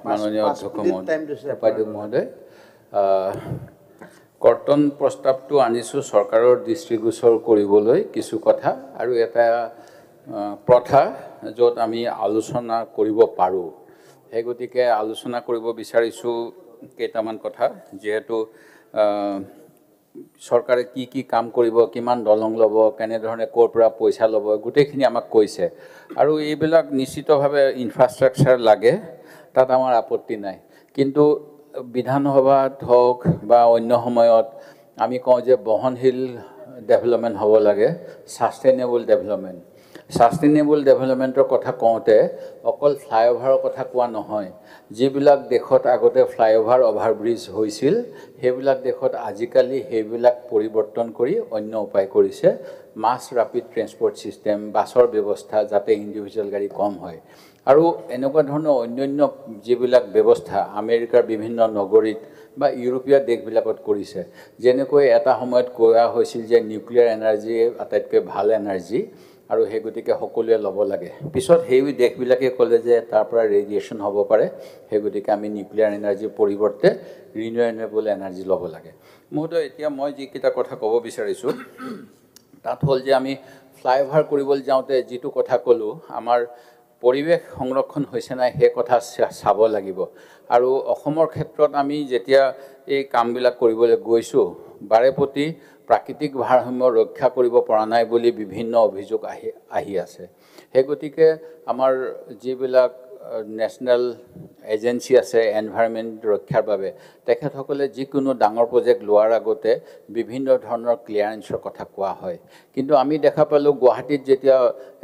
মাননীয় অধ্যক্ষ উপাধ্যক্ষ মহোদয়, কৰ্তন প্ৰস্তাৱটো আনিছোঁ চৰকাৰৰ দৃষ্টিগোচৰ কৰিবলৈ কিছু কথা আৰু এটা প্ৰথা য'ত আমি আলোচনা কৰিব পাৰোঁ। সেই গতিকে আলোচনা কৰিব বিচাৰিছোঁ কেইটামান কথা, যিহেতু চৰকাৰে কি কাম কৰিব, কিমান দলং ল'ব, কেনেধৰণে ক'ৰ পৰা পইচা ল'ব, গোটেইখিনি আমাক কৈছে। আৰু এইবিলাক নিশ্চিতভাৱে ইনফ্ৰাষ্ট্ৰাকচাৰ লাগে, তাত আমাৰ আপত্তি নাই। কিন্তু বিধানসভাত হওক বা অন্য সময়ত আমি কওঁ যে বহনশীল ডেভেলপমেণ্ট হ'ব লাগে, ছাষ্টেইনেবল ডেভেলপমেণ্ট। ছাষ্টেইনেবল ডেভেলপমেণ্টৰ কথা কওঁতে অকল ফ্লাইঅভাৰৰ কথা কোৱা নহয়। যিবিলাক দেশত আগতে ফ্লাইঅভাৰ অভাৰব্ৰিজ হৈছিল, সেইবিলাক দেশত আজিকালি সেইবিলাক পৰিৱৰ্তন কৰি অন্য উপায় কৰিছে। মাছ ৰাপিড ট্ৰেন্সপৰ্ট ছিষ্টেম, বাছৰ ব্যৱস্থা, যাতে ইণ্ডিভিজুৱেল গাড়ী কম হয়। আৰু এনেকুৱা ধৰণৰ অন্যান্য যিবিলাক ব্যৱস্থা আমেৰিকাৰ বিভিন্ন নগৰীত বা ইউৰোপীয় দেশবিলাকত কৰিছে। যেনেকৈ এটা সময়ত কোৱা হৈছিল যে নিউক্লিয়াৰ এনাৰ্জি আটাইতকৈ ভাল এনাৰ্জি আৰু সেই গতিকে সকলোৱে ল'ব লাগে। পিছত সেই দেশবিলাকে ক'লে যে তাৰ পৰা ৰেডিয়েশ্যন হ'ব পাৰে, সেই গতিকে আমি নিউক্লিয়াৰ এনাৰ্জিৰ পৰিৱৰ্তে ৰিনিউৱেবল এনাৰ্জি ল'ব লাগে। মহোদয়, এতিয়া মই যিকেইটা কথা ক'ব বিচাৰিছোঁ তাত হ'ল যে আমি ফ্লাইঅভাৰ কৰিবলৈ যাওঁতে যিটো কথা ক'লোঁ, আমাৰ পৰিৱেশ সংৰক্ষণ হৈছে নাই সেই কথা চাব লাগিব। আৰু অসমৰ ক্ষেত্ৰত আমি যেতিয়া এই কামবিলাক কৰিবলৈ গৈছোঁ, বাৰেপতি প্ৰাকৃতিক ভাৰসাম্য ৰক্ষা কৰিব পৰা নাই বুলি বিভিন্ন অভিযোগ আহি আছে। সেই গতিকে আমাৰ যিবিলাক নেশ্যনেল এজেঞ্চি আছে এনভাইৰনমেণ্ট ৰক্ষাৰ বাবে, তেখেতসকলে যিকোনো ডাঙৰ প্ৰজেক্ট লোৱাৰ আগতে বিভিন্ন ধৰণৰ ক্লিয়াৰেন্সৰ কথা কোৱা হয়। কিন্তু আমি দেখা পালোঁ গুৱাহাটীত যেতিয়া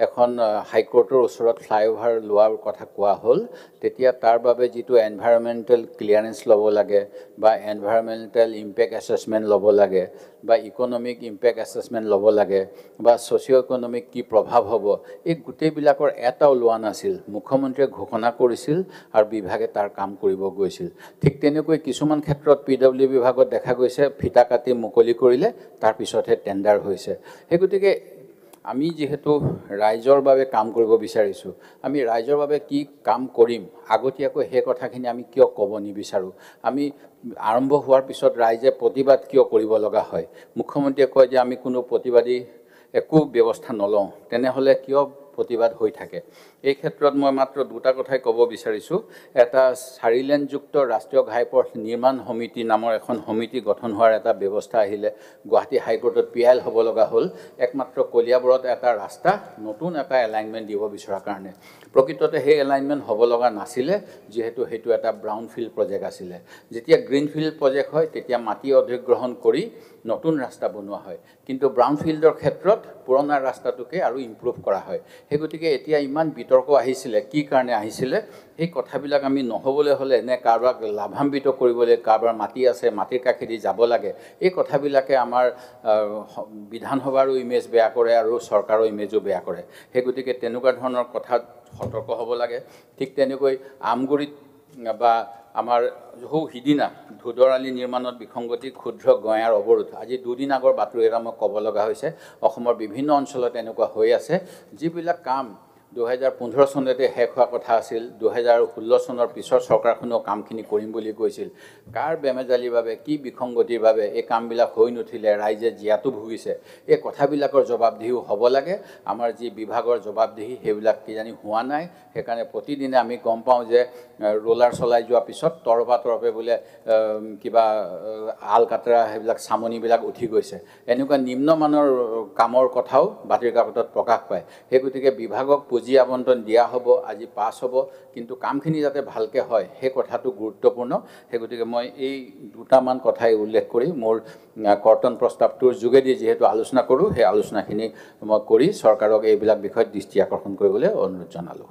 এখন হাইকোৰ্টৰ ওচৰত ফ্লাইঅভাৰ লোৱাৰ কথা কোৱা হ'ল, তেতিয়া তাৰ বাবে যিটো এনভাইৰনমেণ্টেল ক্লিয়াৰেন্স ল'ব লাগে বা এনভাইৰনমেণ্টেল ইম্পেক্ট এছেছমেণ্ট ল'ব লাগে বা ইকনমিক ইম্পেক্ট এছেছমেণ্ট ল'ব লাগে বা ছ'চিঅ' ইকনমিক কি প্ৰভাৱ হ'ব, এই গোটেইবিলাকৰ এটাও লোৱা নাছিল। মুখ্যমন্ত্ৰীয়ে ঘোষণা কৰিছিল আৰু বিভাগে তাৰ কাম কৰিব গৈছিল। ঠিক তেনেকৈ কিছুমান ক্ষেত্ৰত PW বিভাগত দেখা গৈছে ফিটা কাটি মুকলি কৰিলে, তাৰপিছতহে টেণ্ডাৰ হৈছে। সেই গতিকে আমি যিহেতু ৰাইজৰ বাবে কাম কৰিব বিচাৰিছোঁ, আমি ৰাইজৰ বাবে কি কাম কৰিম আগতীয়াকৈ সেই কথাখিনি আমি কিয় ক'ব নিবিচাৰোঁ। আমি আৰম্ভ হোৱাৰ পিছত ৰাইজে প্ৰতিবাদ কিয় কৰিব লগা হয়। মুখ্যমন্ত্ৰীয়ে কয় যে আমি কোনো প্ৰতিবাদী একো ব্যৱস্থা নলওঁ, তেনেহ'লে কিয় প্ৰতিবাদ হৈ থাকে। এই ক্ষেত্ৰত মই মাত্ৰ দুটা কথাই ক'ব বিচাৰিছোঁ। এটা 4 লেনযুক্ত ৰাষ্ট্ৰীয় ঘাইপথ নিৰ্মাণ সমিতি নামৰ এখন সমিতি গঠন হোৱাৰ এটা ব্যৱস্থা আহিলে। গুৱাহাটী হাইকোৰ্টত PIL হ'ব লগা হ'ল একমাত্ৰ কলিয়াবৰত এটা ৰাস্তা নতুন এটা এলাইনমেণ্ট দিব বিচৰাৰ কাৰণে। প্ৰকৃততে সেই এলাইনমেণ্ট হ'ব লগা নাছিলে, যিহেতু সেইটো এটা ব্ৰাউনফিল্ড প্ৰজেক্ট আছিলে। যেতিয়া গ্ৰীণফিল্ড প্ৰজেক্ট হয় তেতিয়া মাটি অধিগ্ৰহণ কৰি নতুন ৰাস্তা বনোৱা হয়। কিন্তু ব্ৰাউনফিল্ডৰ ক্ষেত্ৰত পুৰণা ৰাস্তাটোকে আৰু ইম্প্ৰুভ কৰা হয়। সেই গতিকে এতিয়া ইমান বিতৰ্ক আহিছিলে, কি কাৰণে আহিছিলে, সেই কথাবিলাক আমি নহ'বলৈ হ'লে এনে কাৰোবাক লাভান্বিত কৰিবলৈ, কাৰোবাৰ মাটি আছে মাটিৰ কাষেদি যাব লাগে, এই কথাবিলাকে আমাৰ বিধানসভাৰো ইমেজ বেয়া কৰে আৰু চৰকাৰৰ ইমেজো বেয়া কৰে। সেই গতিকে তেনেকুৱা ধৰণৰ কথাত সতৰ্ক হ'ব লাগে। ঠিক তেনেকৈ আমগুৰিত বা আমাৰ সিদিনা ধুদৰালি নিৰ্মাণত বিসংগতি, ক্ষুদ্ৰ গঞাৰ অৱৰোধ। আজি 2 দিন আগৰ বাতৰি এটা মই ক'ব লগা হৈছে। অসমৰ বিভিন্ন অঞ্চলত এনেকুৱা হৈ আছে, যিবিলাক কাম 2015 চনতে শেষ হোৱা কথা আছিল, 2016 চনৰ পিছৰ চৰকাৰখনেও কামখিনি কৰিম বুলি কৈছিল। কাৰ বেমেজালিৰ বাবে, কি বিসংগতিৰ বাবে এই কামবিলাক হৈ নুঠিলে, ৰাইজে জীয়াতু ভুগিছে, এই কথাবিলাকৰ জবাবদিহিও হ'ব লাগে। আমাৰ যি বিভাগৰ জবাবদিহি সেইবিলাক কিজানি হোৱা নাই। সেইকাৰণে প্ৰতিদিনে আমি গম পাওঁ যে ৰোলাৰ চলাই যোৱাৰ পিছত তৰপে বোলে কিবা আলকাটৰা সেইবিলাক চামনিবিলাক উঠি গৈছে। এনেকুৱা নিম্নমানৰ কামৰ কথাও বাতৰি কাকতত প্ৰকাশ পায়। সেই গতিকে বিভাগক পুঁজি আবণ্টন দিয়া হ'ব, আজি পাছ হ'ব, কিন্তু কামখিনি যাতে ভালকৈ হয় সেই কথাটো গুৰুত্বপূৰ্ণ। সেই গতিকে মই এই দুটামান কথাই উল্লেখ কৰি মোৰ কৰ্তন প্ৰস্তাৱটোৰ যোগেদি যিহেতু আলোচনা কৰোঁ, সেই আলোচনাখিনি মই কৰি চৰকাৰক এইবিলাক বিষয়ত দৃষ্টি আকৰ্ষণ কৰিবলৈ অনুৰোধ জনালোঁ।